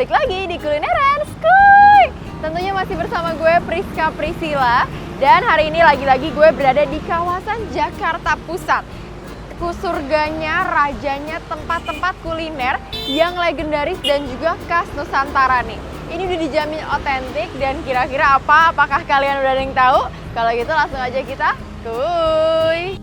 balik lagi di Kulineran Skuy. Tentunya masih bersama gue Priska Priscilla. Dan hari ini lagi-lagi gue berada di kawasan Jakarta Pusat. Surganya, rajanya, tempat-tempat kuliner yang legendaris dan juga khas Nusantara nih. Ini udah dijamin otentik dan kira-kira apa? Apakah kalian udah ada yang tahu? Kalau gitu langsung aja kita kuy.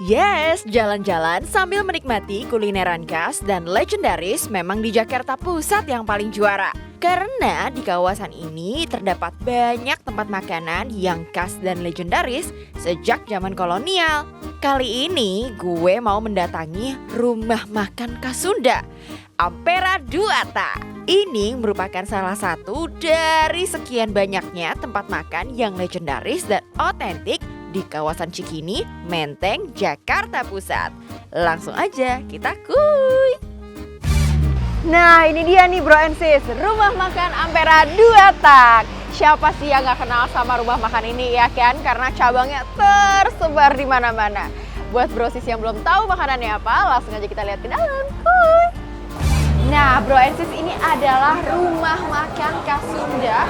Yes, jalan-jalan sambil menikmati kulineran khas dan legendaris memang di Jakarta Pusat yang paling juara. Karena di kawasan ini terdapat banyak tempat makanan yang khas dan legendaris sejak zaman kolonial. Kali ini gue mau mendatangi rumah makan khas Sunda, Ampera Duata. Ini merupakan salah satu dari sekian banyaknya tempat makan yang legendaris dan otentik di kawasan Cikini, Menteng, Jakarta Pusat. Langsung aja kita kuy. Nah ini dia nih bro and sis, rumah makan Ampera Duata. Siapa sih yang gak kenal sama rumah makan ini ya kan? Karena cabangnya tersebar di mana-mana. Buat bro sis yang belum tahu makanannya apa, langsung aja kita lihat ke dalam. Kuy. Nah bro and sis, ini adalah rumah makan khas Sunda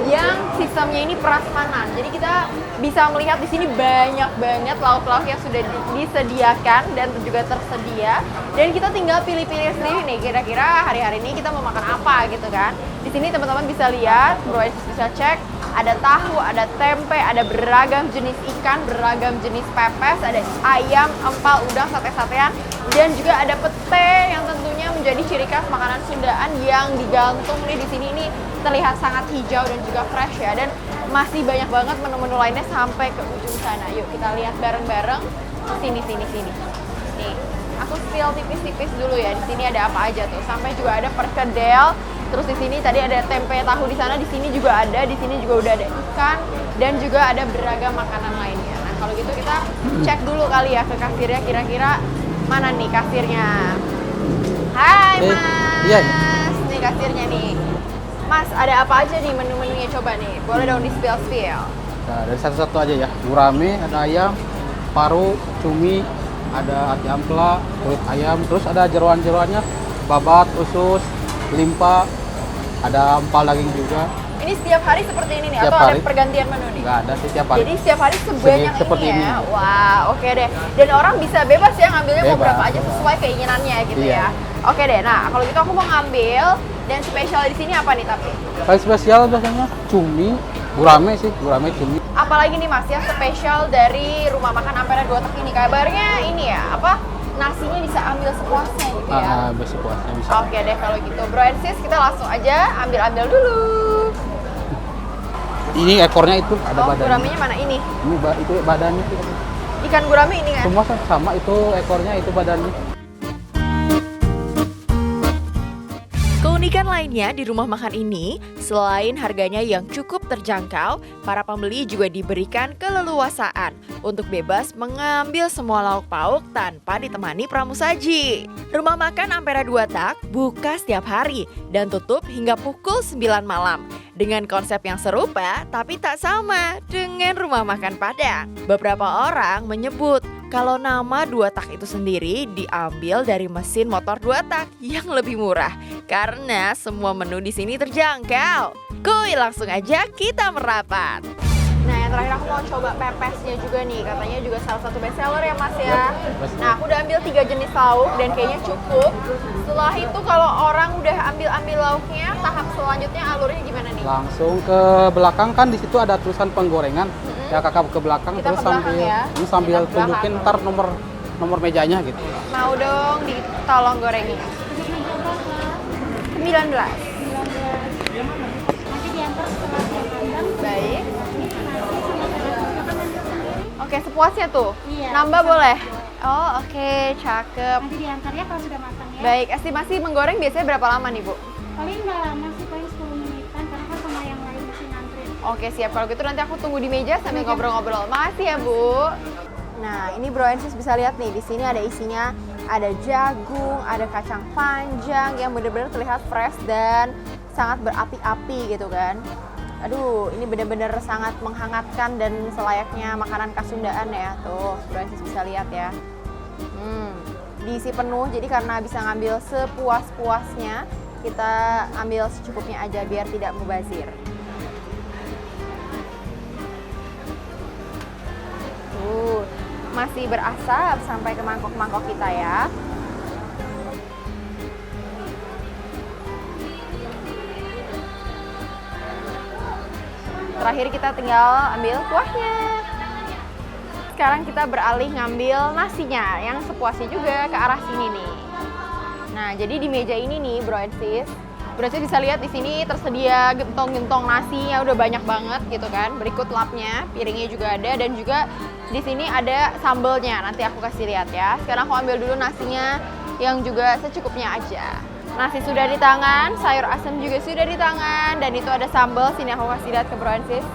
yang sistemnya ini prasmanan. Jadi kita bisa melihat di sini banyak banget lauk-lauk yang sudah disediakan dan juga tersedia. Dan kita tinggal pilih-pilih sendiri nih, kira-kira hari-hari ini kita mau makan apa gitu kan. Di sini teman-teman bisa lihat, bro and sis bisa cek, ada tahu, ada tempe, ada beragam jenis ikan, beragam jenis pepes, ada ayam, empal, udang, sate-satean, dan juga ada pete yang tentunya menjadi ciri khas makanan Sundaan yang digantung nih di sini. Ini terlihat sangat hijau dan juga fresh ya, dan masih banyak banget menu-menu lainnya sampai ke ujung sana. Yuk kita lihat bareng-bareng. Sini. Nih, aku spill tipis-tipis dulu ya. Di sini ada apa aja tuh? Sampai juga ada perkedel. Terus di sini tadi ada tempe tahu di sana, di sini juga ada, di sini juga udah ada ikan dan juga ada beragam makanan lainnya. Nah, kalau gitu kita cek dulu kali ya ke kasirnya, kira-kira mana nih kasirnya. Hai Mas. Iya. Nih kasirnya nih. Mas, ada apa aja nih menu-menunya, coba nih. Boleh dong di spill. Nah, dari satu-satu aja ya. Gurame, ada ayam, paru, cumi, ada ati ampela, kulit ayam, terus ada jeroan-jeroannya, babat, usus, limpa, ada empal daging juga. Ini setiap hari seperti ini nih, Setiap atau hari. ada pergantian menu nih? Nggak ada sih setiap hari. Jadi setiap hari sebanyak Seperti ini ini. ya? Wah, oke deh. Dan orang bisa bebas ya ngambilnya mau Bebas. berapa aja sesuai keinginannya gitu Iya. ya? Oke deh, nah kalau gitu aku mau ngambil, dan spesial di sini apa nih tapi? Paling spesial biasanya cumi, gurame sih, gurame cumi. Apalagi nih Mas ya spesial dari rumah makan Ampera Duata ini? Kabarnya ini ya, apa? Nasinya bisa ambil sepuasnya gitu ya? Besok puasnya bisa. Oke deh kalau gitu, bro and sis, kita langsung aja ambil dulu. Ini ekornya itu ada badannya. Guramenya mana ini? Itu badannya. Ikan gurame ini kan? Semua sama, itu ekornya, itu badannya. Keunikan lainnya di rumah makan ini, selain harganya yang cukup terjangkau, para pembeli juga diberikan keleluasaan untuk bebas mengambil semua lauk pauk tanpa ditemani pramusaji. Rumah makan Ampera Duata buka setiap hari dan tutup hingga pukul 9 malam. Dengan konsep yang serupa tapi tak sama dengan rumah makan Padang. Beberapa orang menyebut kalau nama dua tak itu sendiri diambil dari mesin motor dua tak yang lebih murah karena semua menu di sini terjangkau. Kuy, langsung aja kita merapat. Nah, yang terakhir aku mau coba pepesnya juga nih. Katanya juga salah satu best seller ya Mas ya. Nah, aku udah ambil 3 jenis lauk dan kayaknya cukup. Setelah itu kalau orang udah ambil lauknya, tahap selanjutnya alurnya gimana nih? Langsung ke belakang kan, di situ ada tulisan penggorengan. Ya kakak ke belakang, Kita terus ke belakang sambil ya. ini sambil Kita ke belakang. tunjukin ntar nomor mejanya gitu. Mau dong ditolong gorengnya. 19. Nanti diantar setelah jam pandang. Baik. Oke, sepuasnya tuh. Iya. Nambah boleh? Oh, oke, cakep. Nanti diantar ya kalau sudah matang ya. Baik, estimasi menggoreng biasanya berapa lama nih, Bu? Paling nggak lama sih, paling 10 menitan karena kan sama yang lain mesti ngantri. Oke, siap. Kalau gitu nanti aku tunggu di meja sambil ngobrol-ngobrol. Makasih ya, Bu. Nah, ini Bro and Sis bisa lihat nih, di sini ada isinya Ada jagung, ada kacang panjang yang benar-benar terlihat fresh dan sangat berapi-api gitu kan. Aduh, ini benar-benar sangat menghangatkan dan selayaknya makanan khas Sundaan ya. Tuh, Francis bisa lihat ya. Diisi penuh, jadi karena bisa ngambil sepuas-puasnya, kita ambil secukupnya aja biar tidak mubazir. Masih berasap sampai ke mangkok-mangkok kita ya. Terakhir kita tinggal ambil kuahnya. Sekarang kita beralih ngambil nasinya yang sepuasnya juga ke arah sini nih. Nah, jadi di meja ini nih, bro and sis, bisa lihat di sini tersedia gentong-gentong nasinya udah banyak banget gitu kan. Berikut lapnya, piringnya juga ada, dan juga di sini ada sambelnya. Nanti aku kasih lihat ya. Sekarang aku ambil dulu nasinya yang juga secukupnya aja. Nasi sudah di tangan, sayur asam juga sudah di tangan, dan itu ada sambal. Sini aku kasih lihat ke bro and sis.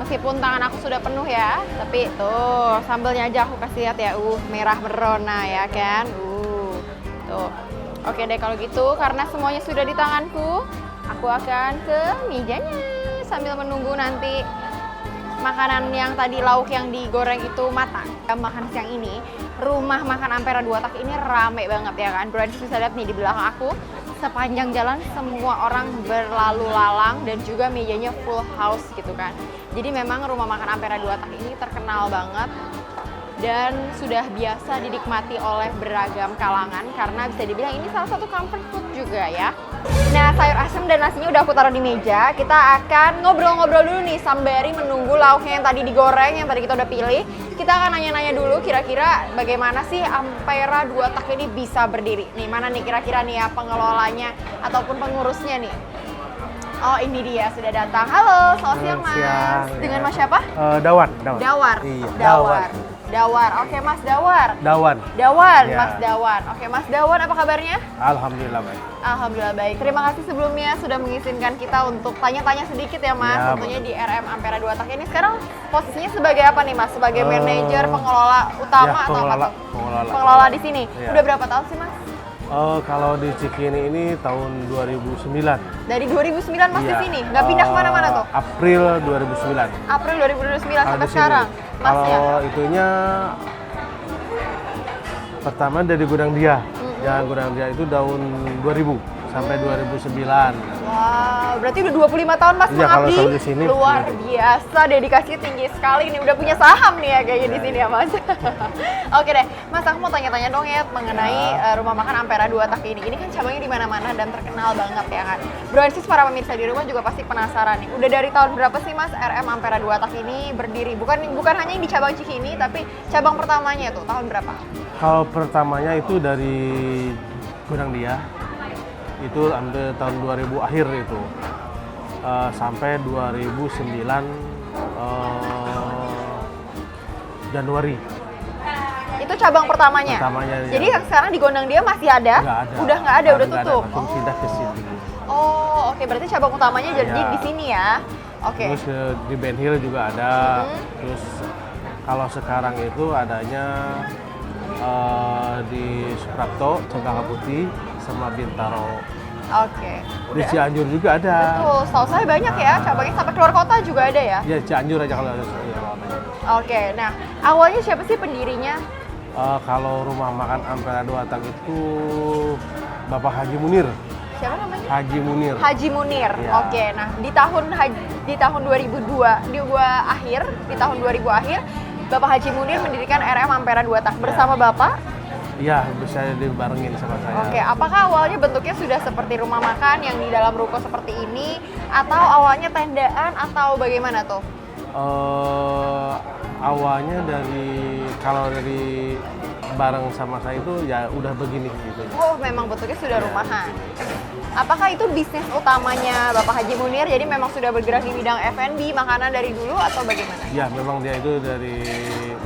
Meskipun tangan aku sudah penuh ya, tapi tuh sambelnya aja aku kasih lihat ya. Merah merona ya kan. Tuh. Oke deh kalau gitu, karena semuanya sudah di tanganku, aku akan ke mejanya sambil menunggu nanti makanan yang tadi lauk yang digoreng itu matang. Makan siang ini, rumah makan Ampera 2 Tak ini rame banget ya kan. Bro, bisa lihat nih di belakang aku, sepanjang jalan semua orang berlalu lalang dan juga mejanya full house gitu kan. Jadi memang rumah makan Ampera 2 Tak ini terkenal banget dan sudah biasa dinikmati oleh beragam kalangan karena bisa dibilang ini salah satu comfort food juga ya. Nah, sayur asem dan nasinya udah aku taruh di meja. Kita akan ngobrol-ngobrol dulu nih sembari menunggu lauknya yang tadi digoreng, yang tadi kita udah pilih. Kita akan nanya-nanya dulu kira-kira bagaimana sih Ampera 2 Tak ini bisa berdiri. Nih, mana nih kira-kira nih ya pengelolanya ataupun pengurusnya nih. Oh, ini dia sudah datang. Halo, selamat siang Mas. Siang, Dengan ya. Mas siapa? Dawar. Dawar. Iya, Dawar. Oke, Mas Dawar. Dawan. Ya. Ya. Mas Dawan. Oke, Mas Dawan, apa kabarnya? Alhamdulillah baik. Alhamdulillah baik. Terima kasih sebelumnya sudah mengizinkan kita untuk tanya-tanya sedikit ya Mas, Ya, tentunya di RM Ampera 2 Tak ini. Sekarang posisinya sebagai apa nih Mas? Sebagai manajer, pengelola utama ya, atau apa tuh? pengelola. Pengelola di sini. Ya. Udah berapa tahun sih Mas? Kalau di Cikini ini tahun 2009. Dari 2009 Mas di Iya. sini? Nggak pindah kemana-mana tuh? April 2009. April 2009 Kalau sampai di sini. sekarang? Mas ya? Kalau itunya pertama dari Gudang Dia. Ya, Gudang Dia itu tahun 2000 sampai 2009. Wow, berarti udah 25 tahun Mas Iya, kalau mengabdi. sampai di sini, Luar iya. biasa, dedikasinya tinggi sekali nih. Udah punya saham nih ya kayaknya di sini ya Mas. Oke deh, Mas aku mau tanya-tanya dong ya mengenai rumah makan Ampera 2 Tak ini. Ini kan cabangnya di mana-mana dan terkenal banget ya kan. Bro and sis, para pemirsa di rumah juga pasti penasaran nih. Udah dari tahun berapa sih Mas RM Ampera 2 Tak ini berdiri? Bukan hanya yang di cabang Cikini, tapi cabang pertamanya tuh tahun berapa? Kalau pertamanya itu dari Gudang Dia. Itu hampir tahun 2000 akhir itu. Sampai 2009 Januari. Itu cabang pertamanya? Pertamanya, Jadi iya. yang sekarang di Gondang Dia masih ada? Nggak ada. Udah nggak ada, udah Nggak tutup? Langsung pindah ke sini. Oh, oke. Berarti cabang utamanya jadi Iya. di sini ya? Oke. Terus di Ben Hill juga ada. Terus kalau sekarang itu adanya di Suprapto, Cempaka Putih, sama Bintaro. Oke. Di Cianjur juga ada. Betul, setahu saya banyak ya, cabangnya sampai keluar kota juga ada ya? Ya, Cianjur aja kalau ada. Oke, nah awalnya siapa sih pendirinya? Kalau rumah makan Ampera 2 Tak itu Bapak Haji Munir. Siapa namanya? Haji Munir. Haji Munir. Iya. Oke, nah di tahun 2002 akhir, di tahun 2000 akhir, Bapak Haji Munir mendirikan RM Ampera 2 Tak bersama Bapak. Iya, bisa dibarengin sama saya. Oke, apakah awalnya bentuknya sudah seperti rumah makan yang di dalam ruko seperti ini, atau awalnya tendaan atau bagaimana tuh? Awalnya kalau dari bareng sama saya itu ya udah begini gitu. Oh, memang bentuknya sudah rumahan. Apakah itu bisnis utamanya Bapak Haji Munir? Jadi memang sudah bergerak di bidang F&B, makanan dari dulu atau bagaimana? Ya,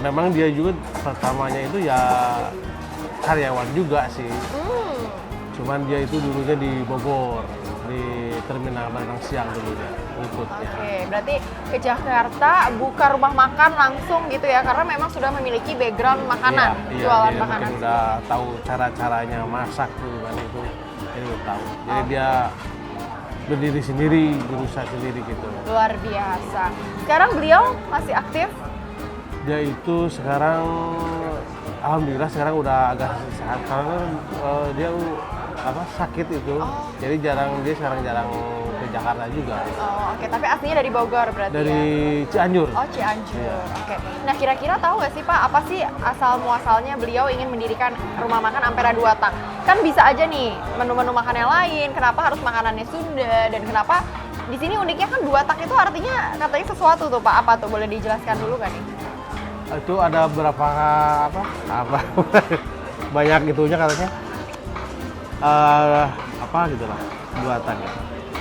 memang dia juga pertamanya itu ya karyawan juga sih. Cuman dia itu dulunya di Bogor, di terminal Baranang Siang dulu ya, ngikutnya. Oke, berarti ke Jakarta buka rumah makan langsung gitu ya, karena memang sudah memiliki background makanan, Iya, jualan dia makanan. mungkin udah tahu cara-caranya masak tuh kan itu, jadi udah tahu. Jadi dia berdiri sendiri, berusaha sendiri gitu. Luar biasa. Sekarang beliau masih aktif? Dia itu sekarang, alhamdulillah sekarang udah agak sehat karena dia sakit itu, jadi dia sekarang jarang ke Jakarta juga. Oh, oke. Tapi aslinya dari Bogor berarti Dari ya? Cianjur. Oh, Cianjur. Iya. Oke. Nah, kira-kira tahu nggak sih Pak, apa sih asal muasalnya beliau ingin mendirikan rumah makan Ampera Dua Tak? Kan bisa aja nih menu-menu makan yang lain, kenapa harus makanannya Sunda, dan kenapa di sini uniknya kan Dua Tak itu artinya katanya sesuatu tuh Pak, apa tuh? Boleh dijelaskan dulu kan nih? Itu ada berapa banyak gitunya katanya. Gitu lah, Dua Tak ya.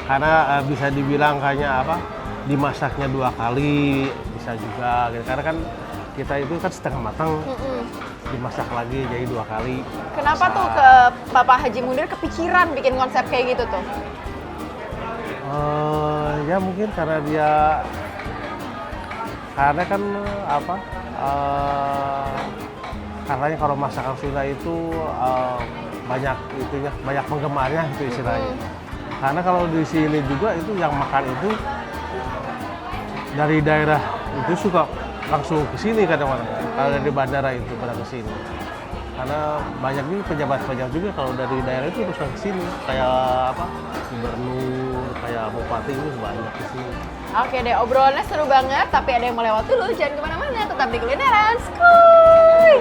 Karena bisa dibilang kayaknya dimasaknya 2 kali bisa juga gitu. Karena kan kita itu kan setengah matang, dimasak lagi jadi 2 kali. Kenapa tuh ke Bapak Haji Munir kepikiran bikin konsep kayak gitu tuh? Ya mungkin karena karena kan katanya kalau masakan Sunda itu banyak penggemarnya itu istilahnya. Karena kalau di sini juga itu yang makan itu dari daerah itu suka langsung ke sini kadang-kadang. Kalau dari bandara itu pada ke sini. Karena banyak nih pejabat-pejabat juga kalau dari daerah itu terus ke sini. Kayak gubernur, kayak bupati itu banyak ke sini. Oke deh, obrolannya seru banget, tapi ada yang mau lewat dulu. Jangan kemana-mana, tetap di Kulineran Skuy!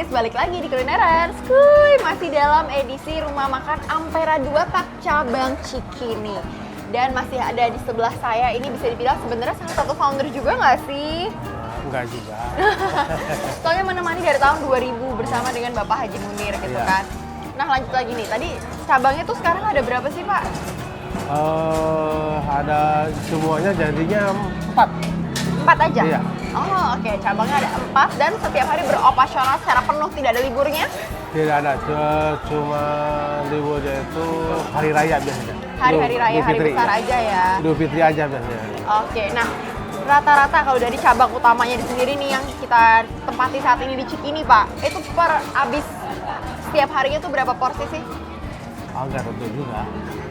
Balik lagi di Kulineran Skuy, masih dalam edisi Rumah Makan Ampera Dua Tak cabang Cikini. Dan masih ada di sebelah saya, ini bisa dibilang sebenarnya salah satu founder juga nggak sih? Enggak juga. Soalnya menemani dari tahun 2000 bersama dengan Bapak Haji Munir gitu Iya. kan. Nah lanjut lagi nih, tadi cabangnya tuh sekarang ada berapa sih Pak? Ada semuanya jadinya 4. 4 aja? Iya. Oh oke, cabangnya ada 4 dan setiap hari beroperasional secara penuh, tidak ada liburnya? Tidak ada, cuma liburnya itu hari raya biasanya. Hari-hari raya, hari Fitri, besar ya. aja ya? Idul Fitri aja biasanya. Oke, nah rata-rata kalau dari cabang utamanya di sendiri nih yang kita tempati saat ini di Cikini Pak, itu per habis setiap harinya tuh berapa porsi sih? Enggak tentu juga.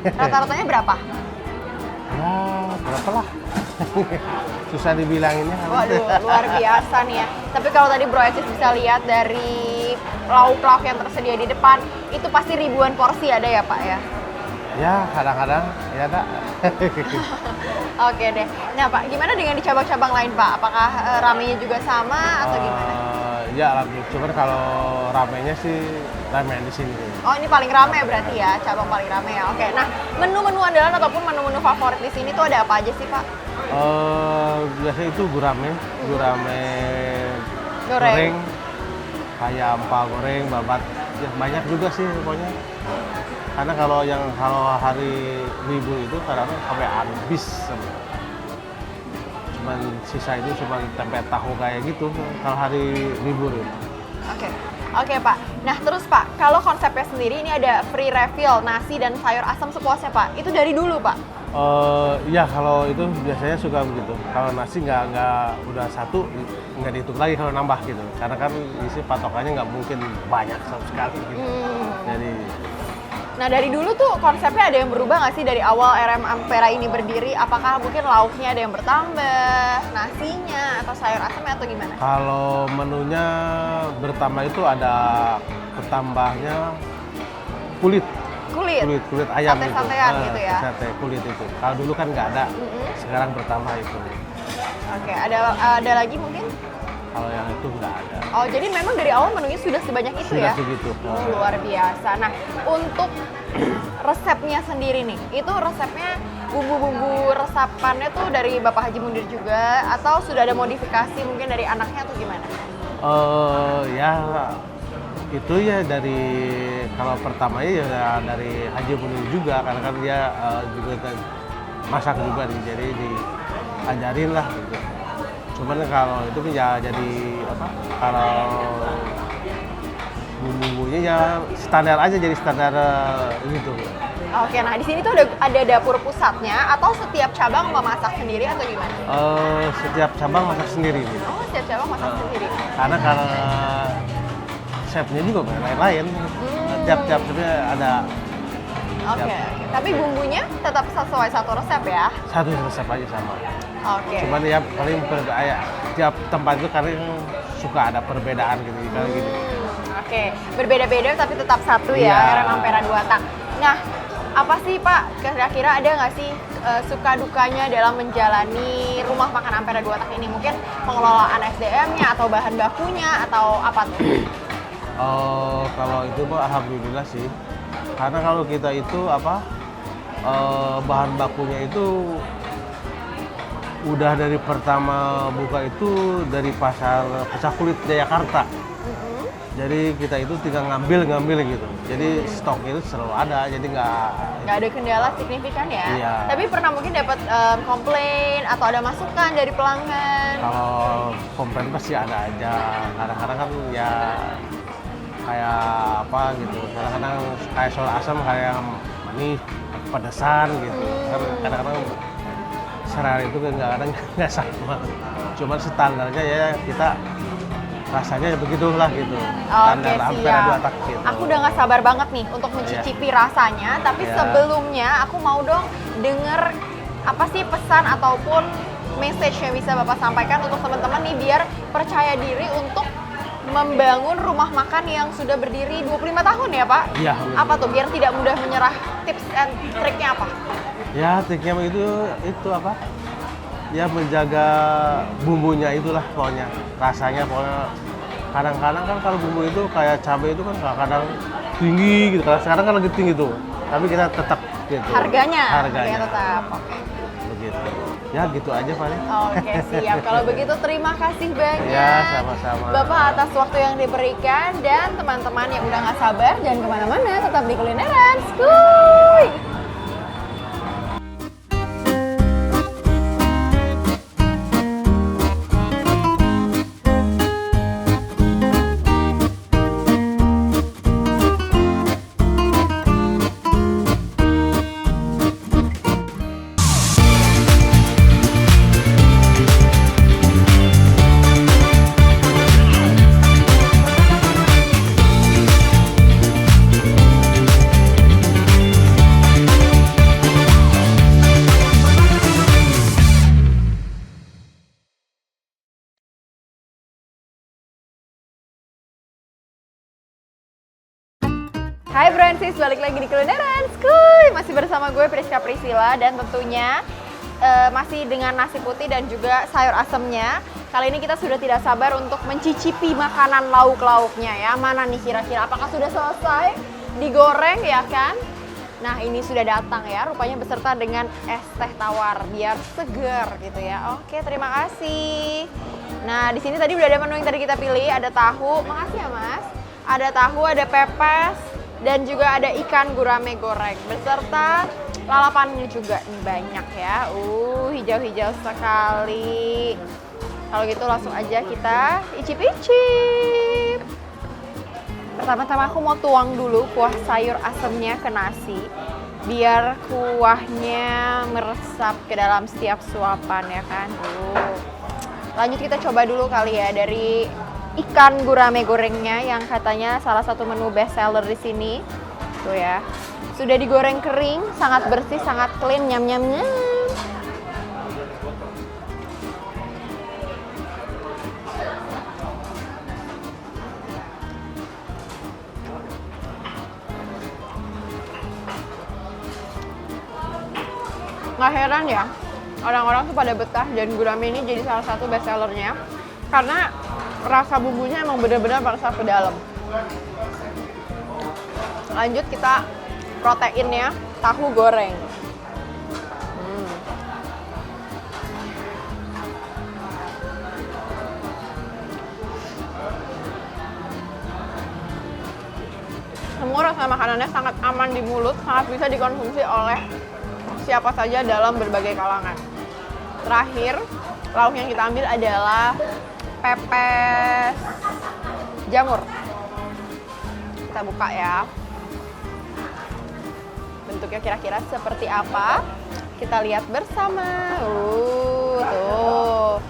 Rata-ratanya berapa? Ya, berapa lah. Susah dibilanginnya. Waduh, luar biasa nih ya. Tapi kalau tadi Bro Ecis bisa lihat dari lauk-lauk yang tersedia di depan, itu pasti ribuan porsi ada ya Pak ya? Ya, kadang-kadang ya ada. Oke deh. Nah Pak, gimana dengan di cabang-cabang lain Pak? Apakah ramenya juga sama atau gimana? Ya, cuman kalau ramenya sih ramen di sini. Oh ini paling rame berarti ya, cabang paling rame ya. Oke, nah menu-menu andalan ataupun menu-menu favorit di sini tuh ada apa aja sih Pak? Biasanya itu gurame Goreng. kayak empal goreng, babat, ya, banyak juga sih pokoknya. Karena kalau hari libur itu kadang-kadang sampai habis. Cuman sisa itu cuma tempe tahu kayak gitu kalau hari libur itu. Oke Pak. Nah terus Pak, kalau konsepnya sendiri ini ada free refill nasi dan sayur asam sepuasnya Pak. Itu dari dulu Pak? Ya kalau itu biasanya suka begitu. Kalau nasi nggak udah satu nggak dihitung lagi kalau nambah gitu. Karena kan isi patokannya nggak mungkin banyak sama sekali gitu. Jadi. Nah dari dulu tuh konsepnya ada yang berubah nggak sih dari awal RM Ampera ini berdiri? Apakah mungkin lauknya ada yang bertambah, nasinya atau sayur asamnya atau gimana? Kalau menunya bertambah itu ada bertambahnya kulit. kulit. Kulit ayam itu. Sate-satean gitu ya? Sate kulit itu. Kalau dulu kan nggak ada, sekarang bertambah itu. Oke, ada lagi mungkin? Kalau yang itu nggak ada. Oh, jadi memang dari awal menunya sudah sebanyak itu Sudah ya? segitu. Oh, luar biasa. Nah, untuk resepnya sendiri nih, itu resepnya bumbu-bumbu resapannya tuh dari Bapak Haji Mundir juga atau sudah ada modifikasi mungkin dari anaknya atau gimana? Ya itu ya dari kalau pertamanya ya dari Haji Munir juga karena kan dia juga masak juga nih, jadi diajarin lah gitu. Cuman kalau itu ya jadi apa? Kalau bumbu-bumbunya ya standar aja, jadi standar gitu. Oke, nah di sini tuh ada dapur pusatnya atau setiap cabang memasak sendiri atau gimana? Setiap cabang masak sendiri gitu. Oh, setiap cabang masak sendiri. Karena chefnya juga lain-lain. Tiap chefnya ada. Oke. Tapi bumbunya tetap sesuai satu resep ya? Satu resep aja sama. Oke. Cuman ya paling tiap tempat itu kadang suka ada perbedaan gitu kayak gitu. Oke, berbeda-beda tapi tetap satu ya, Iya. Rem Ampera 2 tak. Nah, apa sih Pak, kira-kira ada nggak sih suka dukanya dalam menjalani rumah makan Ampera 2 tak ini? Mungkin pengelolaan SDM-nya atau bahan bakunya atau apa tuh? Kalau itu Pak, alhamdulillah sih. Karena kalau kita itu bahan bakunya itu udah dari pertama buka itu dari pasar pecah kulit Jayakarta. Jadi kita itu tinggal ngambil gitu. Jadi stok itu selalu ada. Jadi nggak ada kendala signifikan ya? Iya. Tapi pernah mungkin dapat komplain atau ada masukan dari pelanggan? Kalau komplain pasti ada aja. Kadang-kadang kan ya kayak apa gitu. Kadang-kadang kayak soal asam kayak manis, pedesan gitu. Kadang-kadang selera itu kadang-kadang nggak sama. Cuman standarnya ya kita rasanya begitulah gitu. Oke, Ampera 2 tak siap. gitu. Aku udah nggak sabar banget nih untuk mencicipi rasanya. Tapi Iya. sebelumnya aku mau dong denger apa sih pesan ataupun message yang bisa Bapak sampaikan untuk teman-teman nih biar percaya diri untuk membangun rumah makan yang sudah berdiri 25 tahun ya Pak? Iya. Apa tuh biar tidak mudah menyerah, tips and triknya apa? Ya triknya itu apa? Ya menjaga bumbunya itulah pokoknya, rasanya pokoknya. Kadang-kadang kan kalau bumbu itu kayak cabai itu kan kadang tinggi gitu, sekarang kan lagi tinggi tuh. Tapi kita tetap gitu. Harganya Harganya tetap. Oke. Begitu. Ya gitu aja paling. Oke, siap. Kalau begitu terima kasih banyak. Ya sama-sama. Bapak atas waktu yang diberikan dan teman-teman yang udah nggak sabar jangan kemana-mana, tetap di Kulineran. Skuy! Hai Francis, balik lagi di Kulineran. Skuy! Masih bersama gue Priska Priscilla dan tentunya masih dengan nasi putih dan juga sayur asemnya. Kali ini kita sudah tidak sabar untuk mencicipi makanan lauk-lauknya ya. Mana nih kira-kira apakah sudah selesai digoreng ya kan? Nah, ini sudah datang ya, rupanya beserta dengan es teh tawar biar seger gitu ya. Oke, terima kasih. Nah, di sini tadi udah ada menu yang tadi kita pilih, ada tahu. Makasih ya, Mas. Ada tahu, ada pepes, dan juga ada ikan gurame goreng beserta lalapannya juga nih banyak ya. Hijau-hijau sekali. Kalau gitu langsung aja kita icip-icip. Pertama-tama aku mau tuang dulu kuah sayur asemnya ke nasi biar kuahnya meresap ke dalam setiap suapan ya kan. Lanjut kita coba dulu kali ya dari ikan gurame gorengnya yang katanya salah satu menu best seller di sini. Tuh ya. Sudah digoreng kering, sangat bersih, sangat clean, nyam-nyamnya. Nggak heran ya, orang-orang tuh pada betah dan gurame ini jadi salah satu best sellernya karena rasa bumbunya emang benar-benar meresap ke dalam. Lanjut kita proteinnya, tahu goreng. Semua rasa makanannya sangat aman di mulut, sangat bisa dikonsumsi oleh siapa saja dalam berbagai kalangan. Terakhir, lauk yang kita ambil adalah pepes jamur. Kita buka ya. Bentuknya kira-kira seperti apa? Kita lihat bersama. Tuh.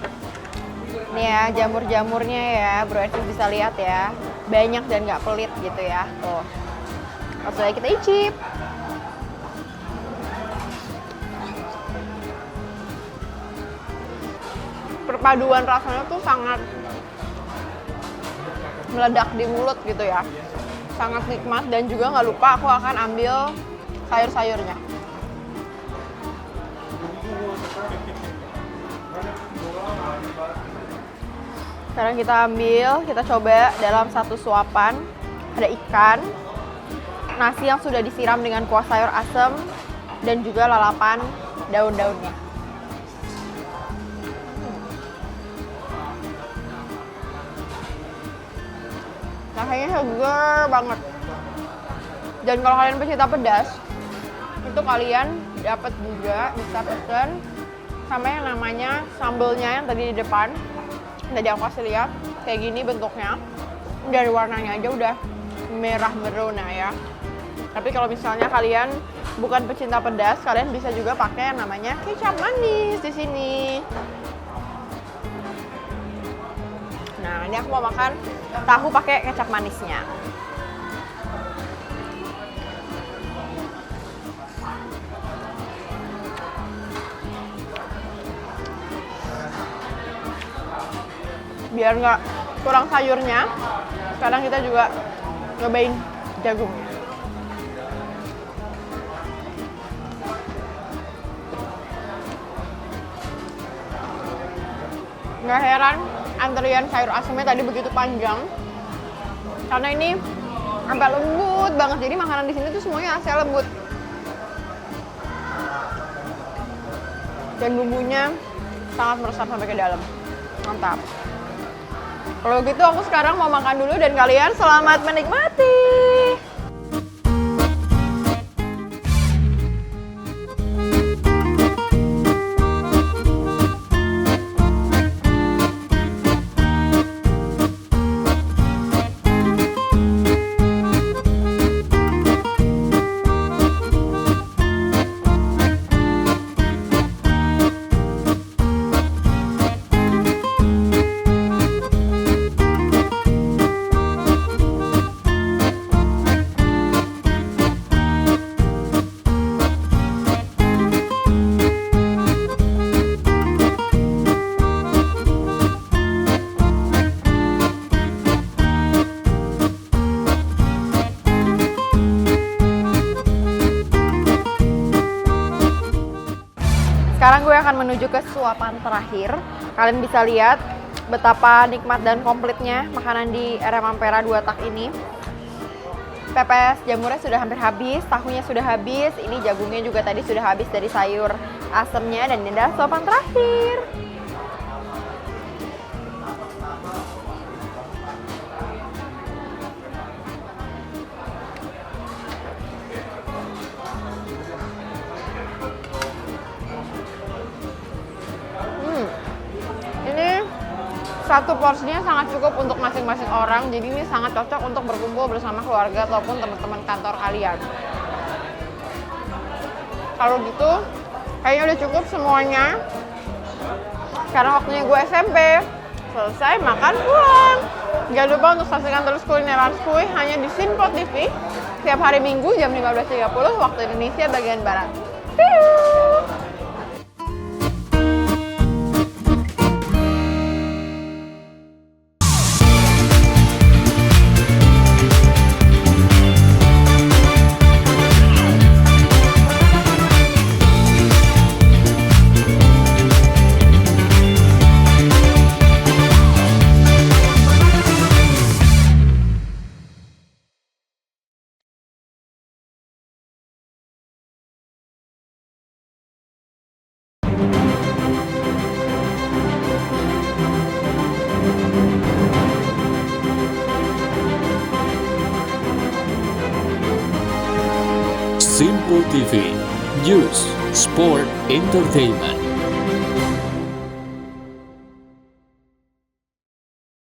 Nih ya, jamur-jamurnya ya, Bro Ersis bisa lihat ya. Banyak dan nggak pelit gitu ya. Tuh. Langsung aja kita icip. Perpaduan rasanya tuh sangat meledak di mulut gitu ya. Sangat nikmat dan juga nggak lupa aku akan ambil sayur-sayurnya. Sekarang kita ambil, kita coba dalam satu suapan. Ada ikan, nasi yang sudah disiram dengan kuah sayur asem, dan juga lalapan daun-daunnya. Rasanya seger banget. Dan kalau kalian pecinta pedas, itu kalian dapat juga bisa pesen sama yang namanya sambelnya yang tadi di depan. Tadi aku kasih lihat kayak gini bentuknya. Dari warnanya aja udah merah merona ya. Tapi kalau misalnya kalian bukan pecinta pedas, kalian bisa juga pakai yang namanya kecap manis di sini. Nah, ini aku mau makan tahu pakai kecap manisnya. Biar nggak kurang sayurnya, sekarang kita juga nyobain jagungnya. Nggak heran antrian sayur asemnya tadi begitu panjang, karena ini sampai lembut banget. Jadi makanan di sini tuh semuanya asal lembut. Dan bumbunya sangat meresap sampai ke dalam. Mantap. Kalau gitu aku sekarang mau makan dulu dan kalian selamat menikmati. Sekarang gue akan menuju ke suapan terakhir. Kalian bisa lihat betapa nikmat dan komplitnya makanan di RM Ampera 2 tak ini. Pepes jamurnya sudah hampir habis, tahunya sudah habis, ini jagungnya juga tadi sudah habis dari sayur asemnya, dan ini adalah suapan terakhir. Satu porsinya sangat cukup untuk masing-masing orang, jadi ini sangat cocok untuk berkumpul bersama keluarga ataupun teman-teman kantor kalian. Kalau gitu, kayaknya udah cukup semuanya. Sekarang waktunya gue SMP. Selesai makan pulang. Jangan lupa untuk saksikan terus Kulineran Skuy hanya di Sinpot TV setiap hari Minggu jam 15.30 waktu Indonesia bagian Barat. See you! Simple TV, News, Sport, Entertainment.